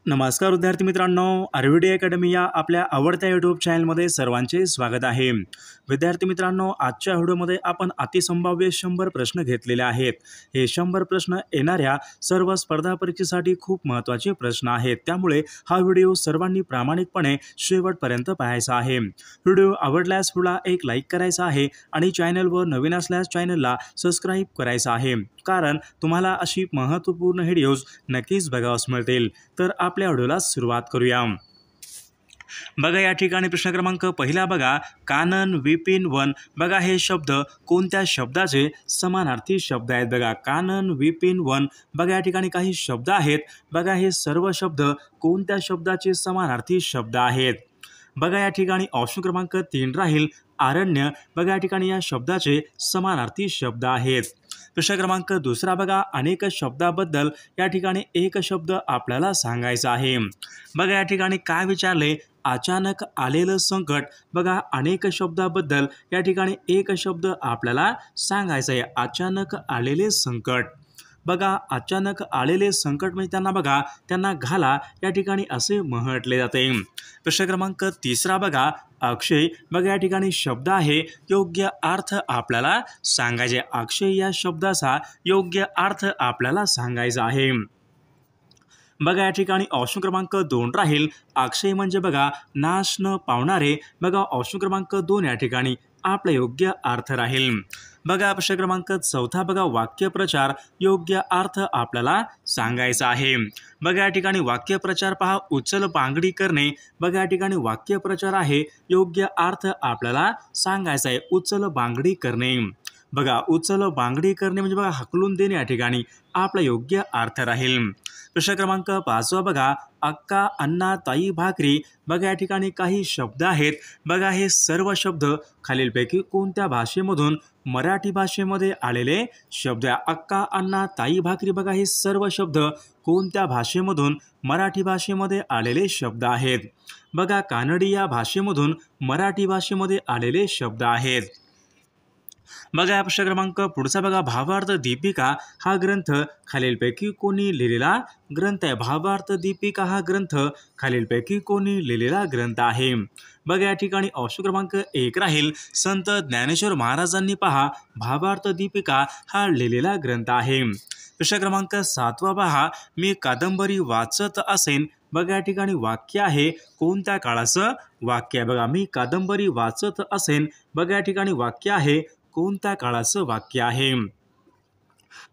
नमस्कार विद्यार्थी मित्रांनो, आरव्हीडी अकॅडमी या आपल्या आवडत्या यूट्यूब चॅनलमध्ये सर्वांचे स्वागत आहे। विद्यार्थी मित्रांनो, आजच्या व्हिडिओमध्ये आपण अतिसंभाव्य 100 प्रश्न घेतलेले आहेत। हे 100 प्रश्न येणाऱ्या सर्व स्पर्धा परीक्षेसाठी खूप महत्त्वाचे प्रश्न आहेत, त्यामुळे हा व्हिडिओ सर्वांनी प्रामाणिकपणे शेवटपर्यंत पाहायचा आहे। व्हिडिओ आवडल्यास व्हिडिओला एक लाईक करायचा आहे आणि चॅनलवर नवीन असल्यास चॅनलला सबस्क्राईब करायचं आहे, कारण तुम्हाला अशी महत्त्वपूर्ण व्हिडिओज नक्कीच बघावयास मिळतील। तर आपल्या व्हिडिओला सुरुवात करूया। बघा या ठिकाणी प्रश्न क्रमांक पहिला बघा, कानन विपिन वन। बघा हे शब्द कोणत्या शब्दाचे समानार्थी शब्द आहेत? बघा कानन विपिन वन। बघा या ठिकाणी काही शब्द आहेत, बघा हे सर्व शब्द कोणत्या शब्दाचे समानार्थी शब्द आहेत? बघा या ठिकाणी ऑप्शन क्रमांक 3 राहील आरण्य। बघा या ठिकाणी या शब्दाचे समानार्थी शब्द आहेत। प्रश्न क्रमांक दुसरा बघा, अनेक शब्दाबद्दल या ठिकाणी एक शब्द आपल्याला सांगायचा आहे। बघा या ठिकाणी काय विचारले? अचानक आलेलं संकट। बघा अनेक शब्दाबद्दल या ठिकाणी एक शब्द आपल्याला सांगायचा आहे, अचानक आलेले संकट। बघा अचानक आलेले संकट म्हणजे त्यांना घाला या ठिकाणी असे म्हटले जाते। प्रश्न क्रमांक तिसरा बघा, अक्षय। बघा या ठिकाणी शब्द आहे, योग्य अर्थ आपल्याला सांगायचे। अक्षय या शब्दाचा योग्य अर्थ आपल्याला सांगायचा आहे। बघा या ठिकाणी ऑप्शन क्रमांक 2 राहील अक्षय म्हणजे बघा नाश न पावणारे। बघा ऑप्शन क्रमांक 2 या ठिकाणी आपला योग्य अर्थ राहील। बघा प्रश्न क्रमांक 4 बघा, वाक्यप्रचार। योग्य अर्थ आपल्याला सांगायचा आहे। बघा या ठिकाणी वाक्यप्रचार पहा, उचल बांगडी करणे। बघा या ठिकाणी वाक्यप्रचार आहे, योग्य अर्थ आपल्याला सांगायचा आहे, उचल बांगडी करणे। बघा उचल बांगडी करणे म्हणजे बघा हकलून देणे या ठिकाणी आपला योग्य अर्थ राहील। प्रश्न क्रमांक 5 बघा, अक्का अण्णा ताई भाकरी। बघा या ठिकाणी काही शब्द आहेत, बघा हे सर्व शब्द खालीलपैकी कोणत्या भाषेमधून मराठी भाषेमध्ये आलेले शब्द आहे? अक्का अण्णा ताई भाकरी। बघा हे सर्व शब्द कोणत्या भाषेमधून मराठी भाषेमध्ये आलेले शब्द आहेत? बघा कानडी या भाषेमधून मराठी भाषेमध्ये आलेले शब्द आहेत। बघा या प्रश्न क्रमांक पुढचा बघा, भावार्थ दीपिका हा ग्रंथ खालीलपैकी कोणी लिहिलेला ग्रंथ आहे? भावार्थ दीपिका हा ग्रंथ खालीलपैकी कोणी लिहिलेला ग्रंथ आहे? बघा या ठिकाणी ऑप्शन क्रमांक 1 राहील संत ज्ञानेश्वर महाराजांनी पहा भावार्थ दीपिका हा लिहिलेला ग्रंथ आहे। प्रश्न क्रमांक 7 पहा, मी कादंबरी वाचत असेन। बघा या ठिकाणी वाक्य आहे, कोणत्या काळाचं वाक्य आहे? बघा मी कादंबरी वाचत असेन। बघा या ठिकाणी वाक्य आहे, कोणत्या काळाचं वाक्य आहे?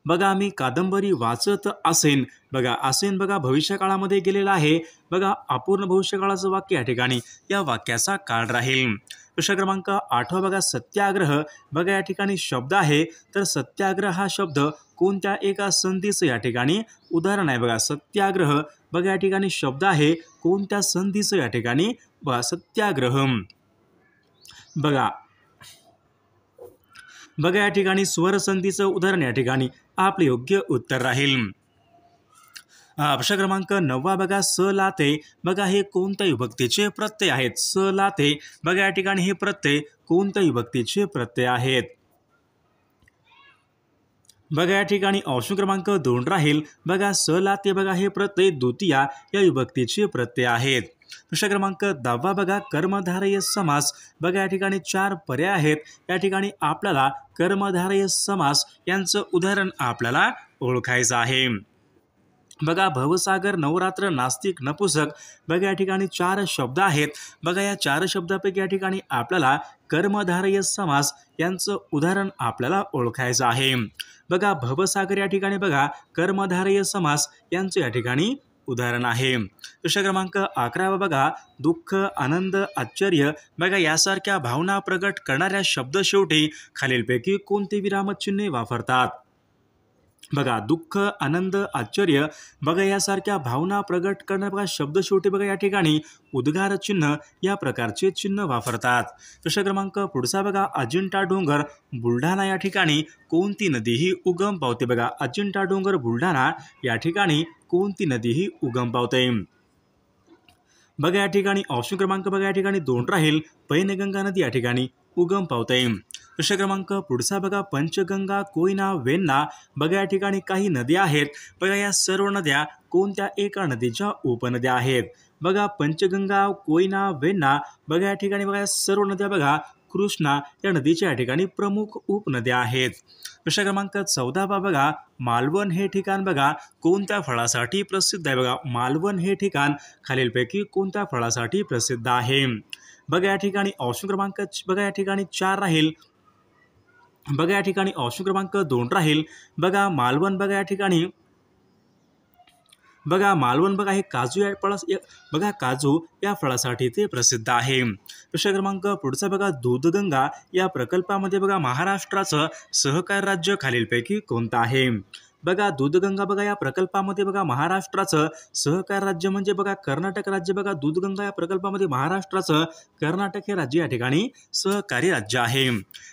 बघा मी कादंबरी वाचत असेन। बघा असेन बघा भविष्य काळामध्ये गेलेला आहे। बघा अपूर्ण भविष्यकाळाचं वाक्य या ठिकाणी या वाक्याचा काळ राहील। प्रश्न क्रमांक 8 बघा, सत्याग्रह। बघा या ठिकाणी शब्द आहे, तर सत्याग्रह हा शब्द कोणत्या एका संधीचं या ठिकाणी उदाहरण आहे? बघा सत्याग्रह। बघा या ठिकाणी शब्द आहे, कोणत्या संधीचं या ठिकाणी? बघा सत्याग्रह। बघा या ठिकाणी स्वर संधीचं उदाहरण या ठिकाणी आपले योग्य उत्तर राहील। प्रश्न क्रमांक 9 बघा, स लाते। बघा हे कोणत्या विभक्तीचे प्रत्यय आहेत? स लाते। बघा या ठिकाणी हे प्रत्यय कोणत्या विभक्तीचे प्रत्यय आहेत? बघा या ठिकाणी ऑप्शन क्रमांक 2 राहील बघा स लाते। बघा हे प्रत्यय द्वितीया या विभक्तीचे प्रत्यय आहेत। प्रश्न क्रमांक 10 बघा, कर्मधारय समास। बघा या ठिकाणी 4 पर्याय आहेत, या ठिकाणी आपल्याला कर्मधारय समास यांचं उदाहरण आपल्याला ओळखायचं आहे। बघा भवसागर, नवरात्र, नास्तिक, नपुसक। बघा या ठिकाणी 4 शब्द आहेत, बघा या 4 शब्दापैकी या ठिकाणी आपल्याला कर्मधारय समास यांचं उदाहरण आपल्याला ओळखायचं आहे। बघा भवसागर या ठिकाणी बघा कर्मधारय समास यांचं या ठिकाणी उदाहरण आहे। प्रश्न क्रमांक 11 बघा, दुःख, आनंद, आश्चर्य। बघा यासारख्या भावना प्रगट करणाऱ्या शब्द शेवटी खालीलपैकी कोणते विरामचिन्हे वापरतात? बघा दुःख, आनंद, आश्चर्य। बघा यासारख्या भावना प्रगट करणाऱ्या बघा शब्द शेवटी बघा या ठिकाणी उद्गार चिन्ह या प्रकारचे चिन्ह वापरतात। प्रश्न क्रमांक पुढचा बघा, अजिंठा डोंगर, बुलढाणा या ठिकाणी कोणती नदी ही उगम पावते? बघा अजिंठा डोंगर, बुलढाणा या ठिकाणी कोणती नदी ही उगम पावते? बघा या ठिकाणी ऑप्शन क्रमांक बघा या ठिकाणी 2 राहील, पैनगंगा नदी या ठिकाणी उगम पावते। प्रश्न क्रमांक पुढचा बघा, पंचगंगा, कोयना, वेण्णा। बघा या ठिकाणी काही नद्या आहेत, बघा या सर्व नद्या कोणत्या एका नदीच्या उपनद्या आहेत? बघा पंचगंगा, कोयना, वेण्णा. बघा या ठिकाणी बघा सर्व नद्या बघा कृष्णा या नदीच्या या ठिकाणी प्रमुख उपनद्या आहेत. प्रश्न क्रमांक 14 बघा मालवण हे ठिकाण बघा कोणत्या फळासाठी प्रसिद्ध आहे? बघा मालवण हे ठिकाण खालीलपैकी कोणत्या फळासाठी प्रसिद्ध आहे? बघा या ठिकाणी ऑप्शन क्रमांक बघा या ठिकाणी 4 राहील. बघा या ठिकाणी ऑप्शन क्रमांक 2 राहील. बघा मालवण बघा या ठिकाणी बघा मालवण बघा हे काजू या बघा काजू या फळासाठी ते प्रसिद्ध आहे. प्रश्न क्रमांक पुढचा बघा दूधगंगा या प्रकल्पामध्ये बघा महाराष्ट्राचं सहकारी राज्य खालीलपैकी कोणतं आहे? बघा दूधगंगा बघा या प्रकल्पामध्ये बघा महाराष्ट्राचं सहकारी राज्य म्हणजे बघा कर्नाटक राज्य. बघा दूधगंगा या प्रकल्पामध्ये महाराष्ट्राचं कर्नाटक हे राज्य या ठिकाणी सहकारी राज्य आहे.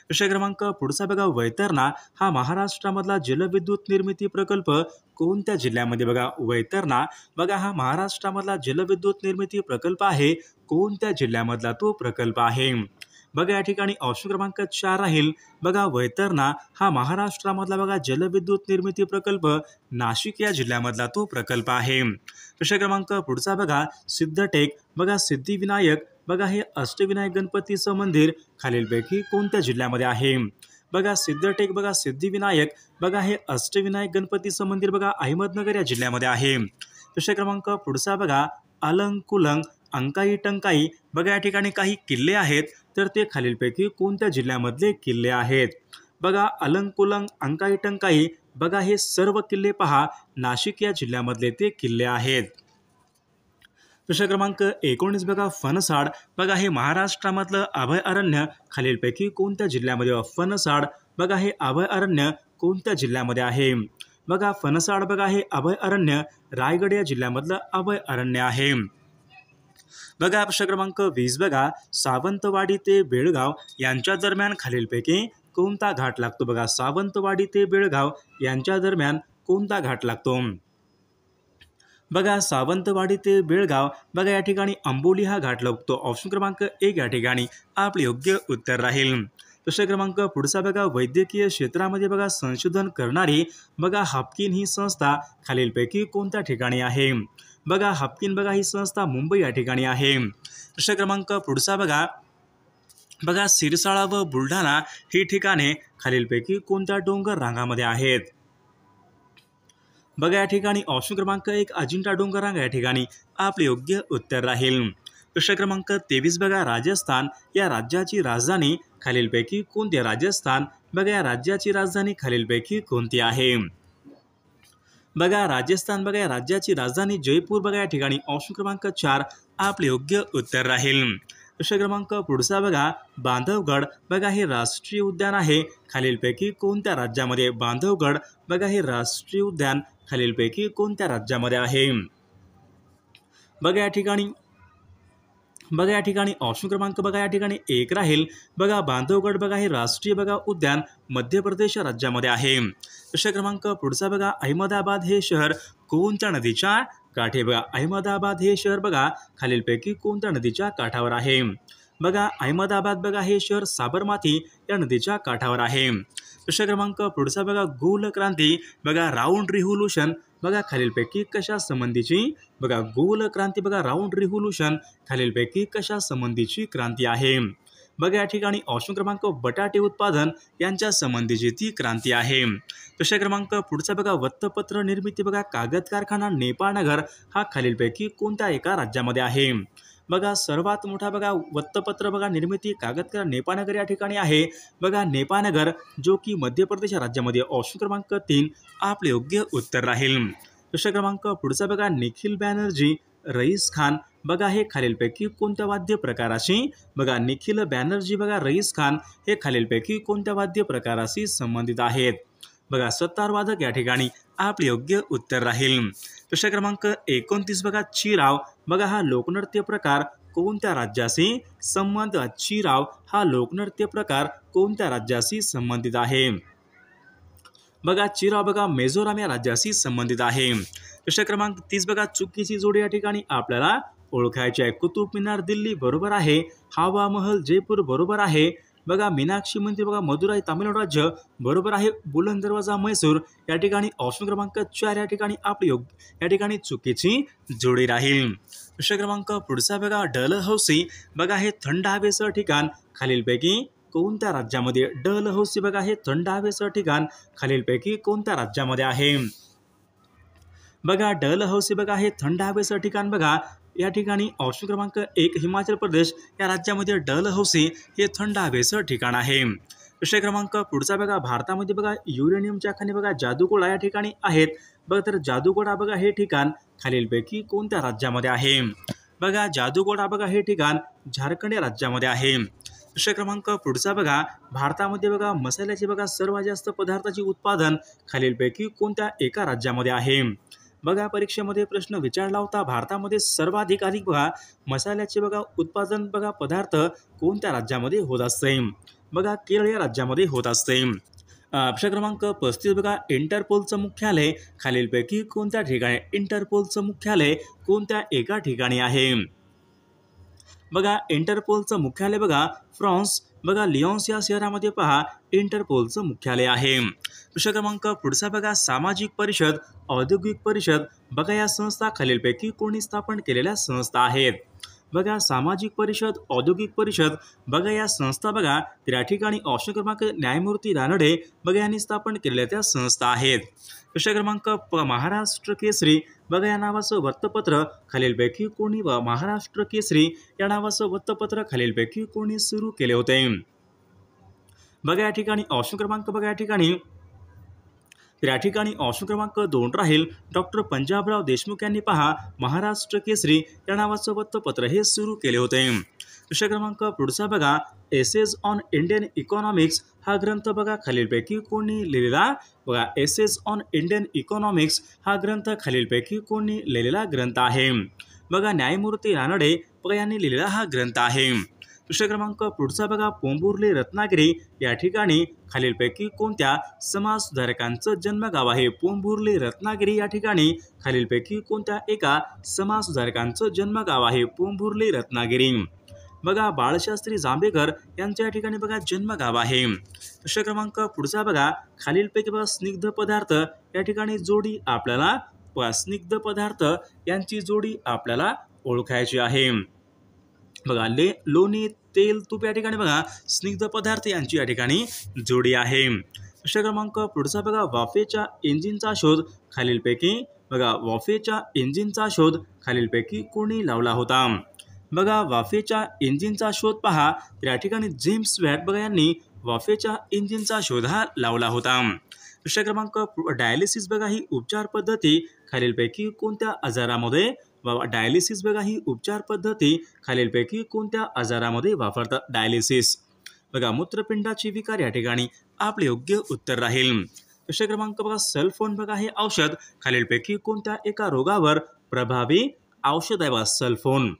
प्रश्न क्रमांक पुढचा बघा वैतरणा हा महाराष्ट्रामधला जलविद्युत निर्मिती प्रकल्प कोणत्या जिल्ह्यामध्ये? बघा वैतरणा बघा हा महाराष्ट्रामधला जलविद्युत निर्मिती प्रकल्प आहे. कोणत्या जिल्ह्यामधला तो प्रकल्प आहे? बघा या ठिकाणी ऑप्शन क्रमांक 4 राहील. बघा वैतरणा हा महाराष्ट्रामधला बघा जलविद्युत निर्मिती प्रकल्प नाशिक या जिल्ह्यामधला तो प्रकल्प आहे. प्रश्न क्रमांक पुढचा बघा सिद्धटेक बघा सिद्धिविनायक बघा हे अष्टविनायक गणपतीचं मंदिर खालीलपैकी कोणत्या जिल्ह्यामध्ये आहे? बघा सिद्धटेक बघा सिद्धिविनायक बघा हे अष्टविनायक गणपतीचं मंदिर बघा अहमदनगर या जिल्ह्यामध्ये आहे. प्रश्न क्रमांक पुढचा बघा अलंग कुलंग अंकाई टंकाई बघा या ठिकाणी काही किल्ले आहेत तर ते खालीलपैकी कोणत्या जिल्ह्यामधले किल्ले आहेत? बघा अलंग कुलंग अंकाई टंकाई बघा हे सर्व किल्ले पहा नाशिक या जिल्ह्यामधले ते किल्ले आहेत. प्रश्न क्रमांक 19 बघा फणसाड बघा हे महाराष्ट्रामधलं अभयारण्य खालीलपैकी कोणत्या जिल्ह्यामध्ये? फणसाड बघा हे अभयारण्य कोणत्या जिल्ह्यामध्ये आहे? बघा फणसाड बघा हे अभयारण्य रायगड या जिल्ह्यामधलं अभयारण्य आहे. बघा प्रश्न क्रमांक 20 बघा सावंतवाडी ते बेळगाव यांच्या दरम्यान खालीलपैकी कोणता घाट लागतो? बघा सावंतवाडी ते बेळगाव यांच्या दरम्यान कोणता घाट लागतो? बघा सावंतवाडी ते बेळगाव बघा या ठिकाणी आंबोली हा घाट लागतो. ऑप्शन क्रमांक 1 या ठिकाणी आपले योग्य उत्तर राहील. प्रश्न क्रमांक पुढचा बघा वैद्यकीय क्षेत्रामध्ये बघा संशोधन करणारी बघा हाफकिन ही संस्था खालीलपैकी कोणत्या ठिकाणी आहे? बघा हाफकिन बघा ही संस्था मुंबई या ठिकाणी आहे. प्रश्न क्रमांक पुढचा बघा सिरसाळा व बुलढाणा ही ठिकाणे खालीलपैकी कोणत्या डोंगर रांगामध्ये आहेत? बघा या ठिकाणी ऑप्शन क्रमांक 1 अजिंठा डोंगर रांगा या ठिकाणी आपले योग्य उत्तर राहील. प्रश्न क्रमांक 23 बघा राजस्थान या राज्याची राजधानी खालीलपैकी कोणती? राजस्थान बघा या राज्याची राजधानी खालीलपैकी कोणती आहे? बघा राजस्थान बघा या राज्याची राजधानी जयपूर बघा या ठिकाणी ऑप्शन क्रमांक 4 आपले योग्य उत्तर राहील. प्रश्न क्रमांक पुढचा बघा बांधवगड बघा हे राष्ट्रीय उद्यान आहे खालीलपैकी कोणत्या राज्यामध्ये? बांधवगड बघा हे राष्ट्रीय उद्यान खालीलपैकी कोणत्या राज्यामध्ये आहे? बघा या ठिकाणी ऑप्शन क्रमांक बघा या ठिकाणी 1 राहील. बघा बांधवगड बघा हे राष्ट्रीय बघा उद्यान मध्य प्रदेश राज्यामध्ये आहे. प्रश्न क्रमांक पुढचा बघा अहमदाबाद हे शहर कोणत्या नदीच्या काठी? बघा अहमदाबाद हे शहर बघा खालीलपैकी कोणत्या नदीच्या काठावर आहे? बघा अहमदाबाद बघा हे शहर साबरमती या नदीच्या काठावर आहे. प्रश्न क्रमांक पुढचा बघा गोल क्रांती बघा राऊंड रिव्होल्यूशन बघा खालीलपैकी कशा संबंधीची? बघा गोल क्रांती बघा राऊंड रिव्होल्यूशन खालीलपैकी कशा संबंधीची क्रांती आहे? बघा या ठिकाणी ऑप्शन क्रमांक बटाटे उत्पादन यांच्या संबंधीची ती क्रांती आहे. प्रश्न क्रमांक पुढचा बघा वृत्तपत्र निर्मिती बघा कागद कारखाना नेपाळनगर हा खालीलपैकी कोणत्या एका राज्यामध्ये आहे? बघा सर्वात मोठा बघा वृत्तपत्र बघा निर्मिती कागद नेपाळनगर या ठिकाणी आहे. बघा नेपाळनगर जो की मध्य प्रदेश राज्यामध्ये. ऑप्शन क्रमांक 3 आपले योग्य उत्तर राहील. प्रश्न क्रमांक पुढचा बघा निखिल बॅनर्जी रईस खान बघा हे खालीलपैकी कोणत्या वाद्य प्रकाराशी? बघा निखिल बॅनर्जी बघा रईस खान हे खालीलपैकी कोणत्या वाद्य प्रकाराशी संबंधित आहेत? बघा सतार वादक या ठिकाणी आपले योग्य उत्तर राहील. प्रश्न क्रमांक 29 बघा चिराव बघा हा लोकनृत्य प्रकार कोणत्या राज्याशी संबंधित? चिराव हा लोकनृत्य प्रकार कोणत्या राज्याशी संबंधित आहे? बघा चिराव बघा मिझोराम या राज्याशी संबंधित आहे. प्रश्न क्रमांक 30 बघा चुकीची जोडी या ठिकाणी आपल्याला ओळखायची आहे. कुतुब मिनार दिल्ली बरोबर आहे. हवा महल जयपूर बरोबर आहे. बघा मीनाक्षी मंदिर बघा मदुराई तामिळनाडू राज्य बरोबर आहे. बुलंद दरवाजा मैसूर या ठिकाणी ऑप्शन क्रमांक 4 या ठिकाणी आपली या ठिकाणी चुकीची जोडी राहील. प्रश्न क्रमांक पुढचा बघा डलहौसी बघा हे थंड हवेचं ठिकाण खालीलपैकी कोणत्या राज्यामध्ये? डलहौसी बघा हे थंड हवेचं ठिकाण खालीलपैकी कोणत्या राज्यामध्ये आहे? बघा डलहौसी बघा हे थंड हवेचं ठिकाण बघा या ठिकाणी ऑप्शन क्रमांक 1 हिमाचल प्रदेश या राज्यामध्ये डलहौसी हे थंड हवेचं ठिकाण आहे. विषय क्रमांक पुढचा बघा भारतामध्ये बघा युरेनियमच्या खाणी बघा जादूगोळा या ठिकाणी आहेत. बघा तर जादूगोळा बघा हे ठिकाण खालीलपैकी कोणत्या राज्यामध्ये आहे? बघा जादूगोळा बघा हे ठिकाण झारखंड या राज्यामध्ये आहे. विषय क्रमांक पुढचा बघा भारतामध्ये बघा मसाल्याचे बघा सर्वात जास्त पदार्थाचे उत्पादन खालीलपैकी कोणत्या एका राज्यामध्ये आहे? बघा परीक्षेमध्ये प्रश्न विचारला होता भारतामध्ये सर्वाधिक बघा मसाल्याचे बघा उत्पादन बघा पदार्थ कोणत्या राज्यामध्ये होत असते? बघा केरळ या राज्यामध्ये होत असते. प्रश्न क्रमांक 35 बघा इंटरपोलचं मुख्यालय खालीलपैकी कोणत्या ठिकाणी? इंटरपोलचं मुख्यालय कोणत्या एका ठिकाणी आहे? बघा इंटरपोलचं मुख्यालय बघा फ्रान्स बघा लिओन्स या शहरामध्ये पहा इंटरपोलचं मुख्यालय आहे. प्रश्न क्रमांक पुढचा बघा सामाजिक परिषद औद्योगिक परिषद बघा या संस्था खालीलपैकी कोणी स्थापन केलेल्या संस्था आहेत? बघा सामाजिक परिषद औद्योगिक परिषद बघा या संस्था बघा त्या ठिकाणी ऑप्शन क्रमांक न्यायमूर्ती रानडे बघा यांनी स्थापन केलेल्या त्या संस्था आहेत. प्रश्न क्रमांक महाराष्ट्र केसरी बघा या नावाचं वृत्तपत्र खालीलपैकी कोणी व महाराष्ट्र केसरी या नावाचं वृत्तपत्र खालीलपैकी कोणी सुरू केले होते? बघा या ठिकाणी ऑप्शन क्रमांक बघा या ठिकाणी ऑप्शन क्रमांक 2 राहील. डॉक्टर पंजाबराव देशमुख यांनी पहा महाराष्ट्र केसरी या नावाचं वृत्तपत्र हे सुरू केले होते. विषय क्रमांक पुढचा बघा एसेज ऑन इंडियन इकॉनॉमिक्स हा ग्रंथ बघा खालीलपैकी कोणी लिहिलेला? बघा एसेज ऑन इंडियन इकॉनॉमिक्स हा ग्रंथ खालीलपैकी कोणी लिहिलेला ग्रंथ आहे? बघा न्यायमूर्ती रानडे बघा यांनी लिहिलेला हा ग्रंथ आहे. विषय क्रमांक पुढचा बघा पोंभुर्ली रत्नागिरी या ठिकाणी खालीलपैकी कोणत्या समाजसुधारकांचं जन्मगाव आहे? पोंभुर्ली रत्नागिरी या ठिकाणी खालीलपैकी कोणत्या एका समाजसुधारकांचं जन्मगाव आहे? पोंभुर्ली रत्नागिरी. बघा बाळशास्त्री जांभेकर यांच्या या ठिकाणी बघा जन्मगाव आहे. विषय क्रमांक पुढचा बघा खालीलपैकी बघा स्निग्ध पदार्थ या ठिकाणी जोडी आपल्याला बघा स्निग्ध पदार्थ यांची जोडी आपल्याला ओळखायची आहे. बघा लोणी तेल तूप या ठिकाणी बघा स्निग्ध पदार्थ यांची या ठिकाणी जोडी आहे. विषय क्रमांक पुढचा बघा वाफेच्या इंजिनचा शोध खालीलपैकी बघा वाफेच्या इंजिनचा शोध खालीलपैकी कोणी लावला होता? बघा वाफेच्या इंजिनचा शोध पहा या ठिकाणी जेम्स वॅट बघा यांनी वाफेच्या इंजिनचा शोध हा लावला होता. विषय क्रमांक डायलिसिस बघा ही उपचार पद्धती खालीलपैकी कोणत्या आजारामध्ये डायलिसिस बघा ही उपचार पद्धती खालीलपैकी कोणत्या आजारामध्ये वापरतात? डायलिसिस बघा मूत्रपिंडाची विकार या ठिकाणी आपले योग्य उत्तर राहील. विषय क्रमांक बघा सल्फोन बघा हे औषध खालीलपैकी कोणत्या एका रोगावर प्रभावी औषध आहे? बघा सल्फोन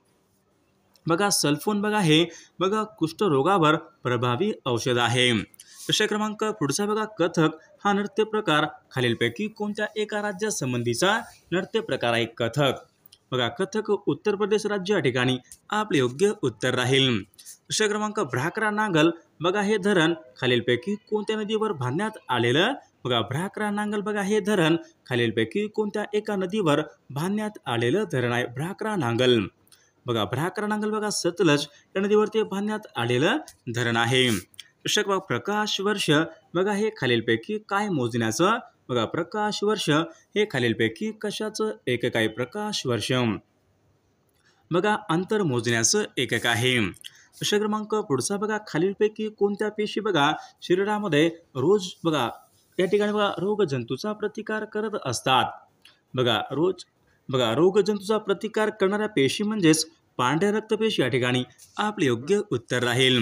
बघा सल्फोन बघा हे बघा कुष्ठरोगावर प्रभावी औषध आहे. विषय क्रमांक पुढचा बघा कथक हा नृत्य प्रकार खालीलपैकी कोणत्या एका राज्यासंबंधीचा नृत्य प्रकार आहे? कथक बघा कथक उत्तर प्रदेश राज्य या ठिकाणी आपले योग्य उत्तर राहील. विषय क्रमांक भ्राकरा नांगल बघा हे धरण खालीलपैकी कोणत्या नदीवर बांधण्यात आलेलं? बघा भ्राकरा नांगल बघा हे धरण खालीलपैकी कोणत्या एका नदीवर बांधण्यात आलेलं धरण आहे? भ्राकरा नांगल बघा भ्राकरा नांगल बघा सतलज या नदीवरती बांधण्यात आलेलं धरण आहे. विषय बघा प्रकाश वर्ष बघा हे खालीलपैकी काय मोजण्याचं? बघा प्रकाश वर्ष हे खालीलपैकी कशाचं एकक आहे? प्रकाश वर्ष बघा अंतर मोजण्याचं एकक आहे. विषय क्रमांक पुढचा बघा खालीलपैकी कोणत्या पेशी बघा शरीरामध्ये रोज बघा या ठिकाणी बघा रोगजंतूचा प्रतिकार करत असतात? बघा रोगजंतूचा प्रतिकार करणाऱ्या पेशी म्हणजेच पांढऱ्या रक्तपेशी या ठिकाणी आपले योग्य उत्तर राहील.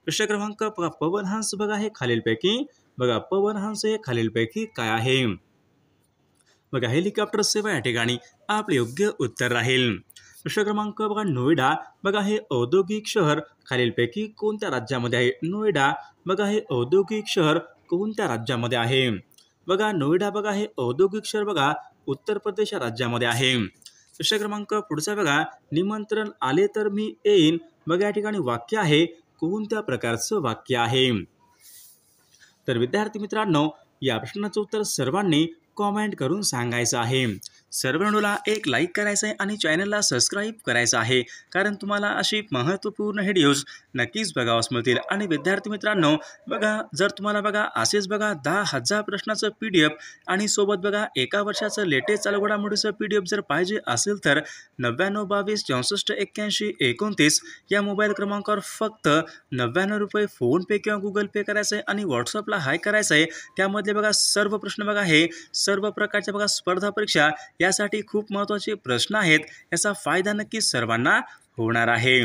विषय क्रमांक बघा पवनहंस बघा हे खालीलपैकी बघा पवनहंस हे खालीलपैकी काय आहे? बघा हेलिकॉप्टर सेवा या ठिकाणी आपले योग्य उत्तर राहील. विषय क्रमांक बघा नोएडा बघा हे औद्योगिक शहर खालीलपैकी कोणत्या राज्यामध्ये आहे? नोएडा बघा हे औद्योगिक शहर कोणत्या राज्यामध्ये आहे? बघा नोएडा बघा हे औद्योगिक शहर बघा उत्तर प्रदेश या राज्यामध्ये आहे. विषय क्रमांक पुढचा बघा निमंत्रण आले तर मी येईन बघा या ठिकाणी वाक्य आहे कोणत्या प्रकारचं वाक्य आहे? तर विद्यार्थी मित्रांनो, या प्रश्नाचं उत्तर सर्वांनी कॉमेंट करून सांगायचं आहे. सर्व व्हिडिओला एक लाईक करायचं आहे आणि चॅनलला सबस्क्राईब करायचं आहे, कारण तुम्हाला अशी महत्त्वपूर्ण व्हिडिओज नक्कीच बघावयास मिळतील. आणि विद्यार्थी मित्रांनो बघा, जर तुम्हाला बघा असेच बघा 10,000 प्रश्नाचं PDF आणि सोबत बघा एका वर्षाचं लेटेस्ट चालू घडामोडीचं PDF जर पाहिजे असेल तर 9922648129 या मोबाईल क्रमांकावर फक्त 99 रुपये फोनपे किंवा गुगल पे करायचं आहे आणि व्हॉट्सअपला हाय करायचं आहे. त्यामध्ये बघा सर्व प्रश्न बघा हे सर्व प्रकारच्या बघा स्पर्धा परीक्षा यासाठी खूप महत्त्वाचे प्रश्न आहेत. याचा फायदा नक्की सर्वांना होणार आहे.